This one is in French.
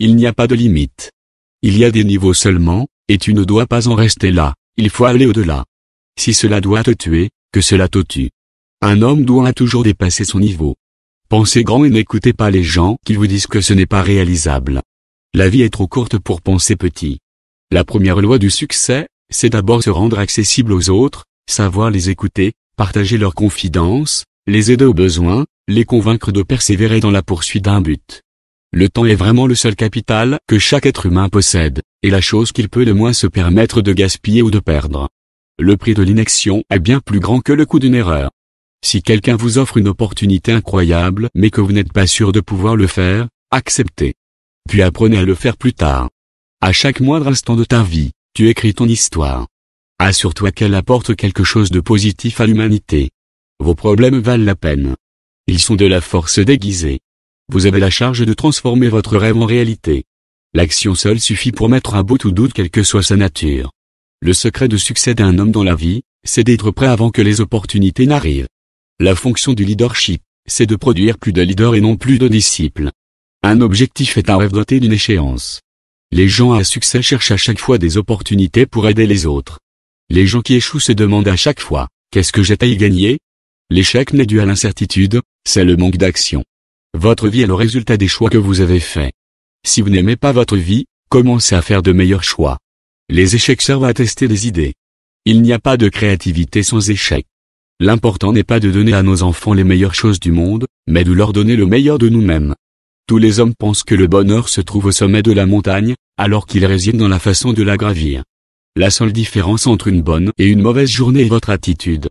il n'y a pas de limite. Il y a des niveaux seulement, et tu ne dois pas en rester là, il faut aller au-delà. Si cela doit te tuer, que cela te tue. Un homme doit toujours dépasser son niveau. Pensez grand et n'écoutez pas les gens qui vous disent que ce n'est pas réalisable. La vie est trop courte pour penser petit. La première loi du succès, c'est d'abord se rendre accessible aux autres, savoir les écouter, partager leurs confidences, les aider au besoin, les convaincre de persévérer dans la poursuite d'un but. Le temps est vraiment le seul capital que chaque être humain possède, et la chose qu'il peut le moins se permettre de gaspiller ou de perdre. Le prix de l'inaction est bien plus grand que le coût d'une erreur. Si quelqu'un vous offre une opportunité incroyable mais que vous n'êtes pas sûr de pouvoir le faire, acceptez. Puis apprenez à le faire plus tard. À chaque moindre instant de ta vie, tu écris ton histoire. Assure-toi qu'elle apporte quelque chose de positif à l'humanité. Vos problèmes valent la peine. Ils sont de la force déguisée. Vous avez la charge de transformer votre rêve en réalité. L'action seule suffit pour mettre à bout tout doute quelle que soit sa nature. Le secret de succès d'un homme dans la vie, c'est d'être prêt avant que les opportunités n'arrivent. La fonction du leadership, c'est de produire plus de leaders et non plus de disciples. Un objectif est un rêve doté d'une échéance. Les gens à succès cherchent à chaque fois des opportunités pour aider les autres. Les gens qui échouent se demandent à chaque fois, qu'est-ce que j'ai à y gagner? L'échec n'est dû à l'incertitude, c'est le manque d'action. Votre vie est le résultat des choix que vous avez faits. Si vous n'aimez pas votre vie, commencez à faire de meilleurs choix. Les échecs servent à tester des idées. Il n'y a pas de créativité sans échec. L'important n'est pas de donner à nos enfants les meilleures choses du monde, mais de leur donner le meilleur de nous-mêmes. Tous les hommes pensent que le bonheur se trouve au sommet de la montagne, alors qu'il réside dans la façon de la gravir. La seule différence entre une bonne et une mauvaise journée est votre attitude.